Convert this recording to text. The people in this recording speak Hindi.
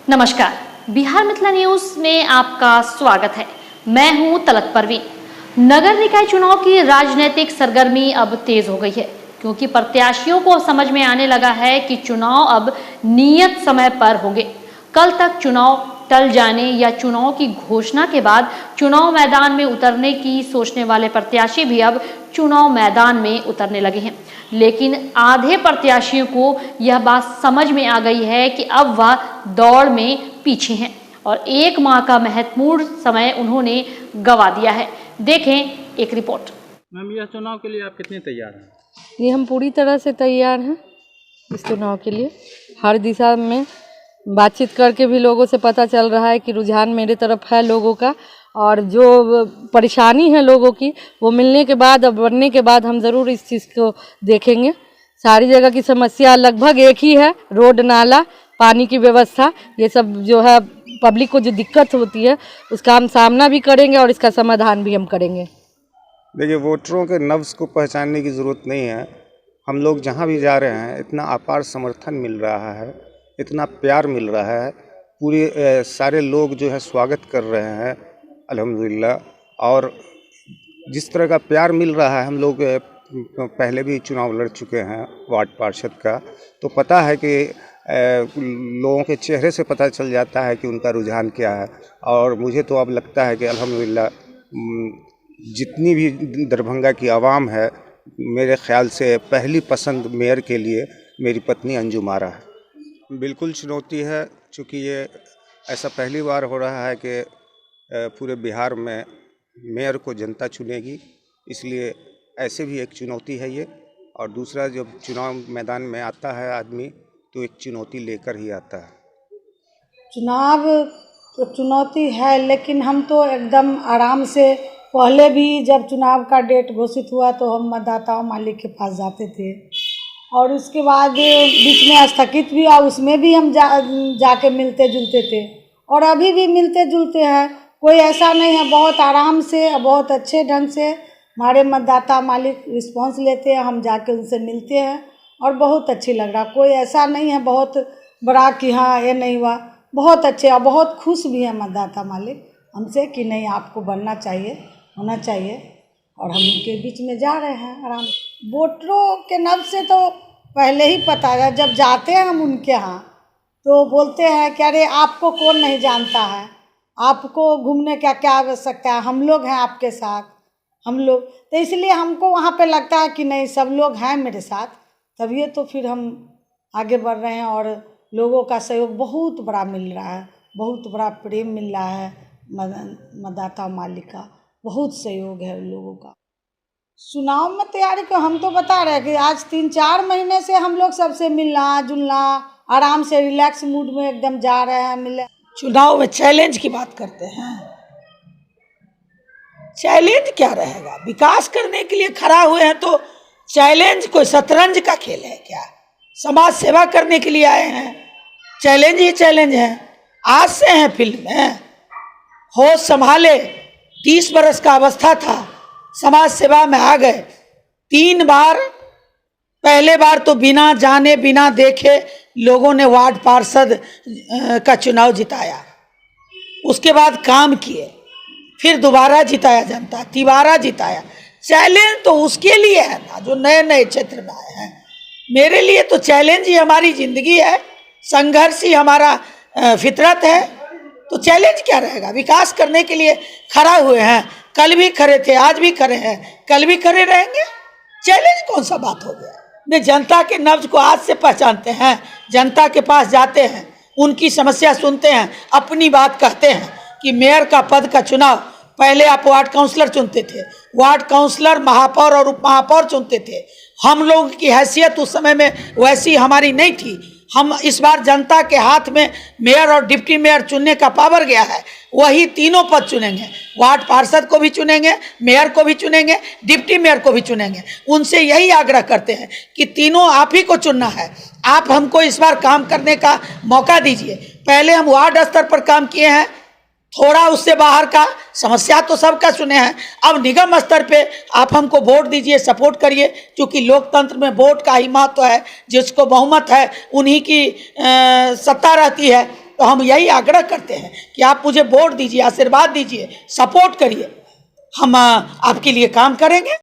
नमस्कार, बिहार मिथिला न्यूज में आपका स्वागत है। मैं हूं तलत परवीन। नगर निकाय चुनाव की राजनीतिक सरगर्मी अब तेज हो गई है, क्योंकि प्रत्याशियों को समझ में आने लगा है कि चुनाव अब नियत समय पर होंगे। कल तक चुनाव टल जाने या चुनाव की घोषणा के बाद चुनाव मैदान में उतरने की सोचने वाले प्रत्याशी भी अब चुनाव मैदान में उतरने लगे हैं। लेकिन आधे प्रत्याशियों को यह बात समझ में आ गई है कि अब वह दौड़ में पीछे हैं और एक माह का महत्वपूर्ण समय उन्होंने गंवा दिया है। देखें एक रिपोर्ट। मैम, यह चुनाव के लिए आप कितने तैयार हैं? ये हम पूरी तरह से तैयार हैं इस चुनाव के लिए। हर दिशा में बातचीत करके भी लोगों से पता चल रहा है कि रुझान मेरे तरफ है लोगों का, और जो परेशानी है लोगों की वो मिलने के बाद, अब बनने के बाद हम ज़रूर इस चीज़ को देखेंगे। सारी जगह की समस्या लगभग एक ही है, रोड नाला, पानी की व्यवस्था, ये सब जो है पब्लिक को जो दिक्कत होती है उसका हम सामना भी करेंगे और इसका समाधान भी हम करेंगे। देखिए, वोटरों के नब्ज़ को पहचानने की ज़रूरत नहीं है। हम लोग जहाँ भी जा रहे हैं इतना अपार समर्थन मिल रहा है, इतना प्यार मिल रहा है, पूरे सारे लोग जो है स्वागत कर रहे हैं अल्हम्दुलिल्लाह। और जिस तरह का प्यार मिल रहा है, हम लोग पहले भी चुनाव लड़ चुके हैं वार्ड पार्षद का, तो पता है कि लोगों के चेहरे से पता चल जाता है कि उनका रुझान क्या है। और मुझे तो अब लगता है कि अल्हम्दुलिल्लाह जितनी भी दरभंगा की आवाम है, मेरे ख़्याल से पहली पसंद मेयर के लिए मेरी पत्नी अंजुम आरा है। बिल्कुल चुनौती है, चूँकि ये ऐसा पहली बार हो रहा है कि पूरे बिहार में मेयर को जनता चुनेगी, इसलिए ऐसे भी एक चुनौती है ये। और दूसरा, जब चुनाव मैदान में आता है आदमी तो एक चुनौती लेकर ही आता है। चुनाव तो चुनौती है, लेकिन हम तो एकदम आराम से, पहले भी जब चुनाव का डेट घोषित हुआ तो हम मतदाताओं मालिक के पास जाते थे, और उसके बाद बीच में स्थगित भी हुआ, उसमें भी हम जाके मिलते जुलते थे, और अभी भी मिलते जुलते हैं। कोई ऐसा नहीं है, बहुत आराम से, बहुत अच्छे ढंग से हमारे मतदाता मालिक रिस्पांस लेते हैं, हम जाके उनसे मिलते हैं और बहुत अच्छी लग रहा। कोई ऐसा नहीं है बहुत बड़ा कि हाँ ये नहीं हुआ, बहुत अच्छे और बहुत खुश भी हैं मतदाता मालिक हमसे कि नहीं, आपको बनना चाहिए, होना चाहिए, और हम उनके बीच में जा रहे हैं आराम। वोटरों के नब्ज़ से तो पहले ही पता है, जब जाते हैं हम उनके यहाँ तो बोलते हैं कि अरे आपको कौन नहीं जानता है, आपको घूमने का क्या आवश्यकता है, हम लोग हैं आपके साथ, हम लोग। तो इसलिए हमको वहाँ पे लगता है कि नहीं, सब लोग हैं मेरे साथ, तभी तो फिर हम आगे बढ़ रहे हैं। और लोगों का सहयोग बहुत बड़ा मिल रहा है, बहुत बड़ा प्रेम मिल रहा है, मतदाता मालिक का बहुत सहयोग है लोगों का। चुनाव में तैयारी को हम तो बता रहे हैं कि आज 3-4 महीने से हम लोग सबसे मिलना जुलना, आराम से रिलैक्स मूड में एकदम जा रहे हैं मिले। चुनाव में चैलेंज की बात करते हैं, चैलेंज क्या रहेगा? विकास करने के लिए खड़ा हुए हैं तो चैलेंज कोई शतरंज का खेल है क्या? समाज सेवा करने के लिए आए हैं, चैलेंज ही चैलेंज है। आज से हैं फील्ड में, होश संभाले, 30 बरस का अवस्था था, समाज सेवा में आ गए 3 बार। पहले बार तो बिना जाने बिना देखे लोगों ने वार्ड पार्षद का चुनाव जिताया, उसके बाद काम किए, फिर दोबारा जिताया जनता, तिबारा जिताया। चैलेंज तो उसके लिए है ना जो नए नए क्षेत्र में आए हैं। मेरे लिए तो चैलेंज ही हमारी ज़िंदगी है, संघर्ष ही हमारा फितरत है। तो चैलेंज क्या रहेगा? विकास करने के लिए खड़ा हुए हैं, कल भी खड़े थे, आज भी खड़े हैं, कल भी खड़े रहेंगे। चैलेंज कौन सा बात हो गया? ने जनता के नब्ज को आज से पहचानते हैं, जनता के पास जाते हैं, उनकी समस्या सुनते हैं, अपनी बात कहते हैं कि मेयर का पद का चुनाव, पहले आप वार्ड काउंसलर चुनते थे, वार्ड काउंसलर, महापौर और उप महापौर चुनते थे। हम लोगों की हैसियत उस समय में वैसी हमारी नहीं थी। हम इस बार जनता के हाथ में मेयर और डिप्टी मेयर चुनने का पावर गया है, वही तीनों पद चुनेंगे, वार्ड पार्षद को भी चुनेंगे, मेयर को भी चुनेंगे, डिप्टी मेयर को भी चुनेंगे। उनसे यही आग्रह करते हैं कि तीनों आप ही को चुनना है। आप हमको इस बार काम करने का मौका दीजिए। पहले हम वार्ड स्तर पर काम किए हैं, थोड़ा उससे बाहर का समस्या तो सबका सुने हैं, अब निगम स्तर पे आप हमको वोट दीजिए, सपोर्ट करिए, क्योंकि लोकतंत्र में वोट का ही महत्व है। जिसको बहुमत है उन्हीं की सत्ता रहती है। तो हम यही आग्रह करते हैं कि आप मुझे वोट दीजिए, आशीर्वाद दीजिए, सपोर्ट करिए, हम आपके लिए काम करेंगे।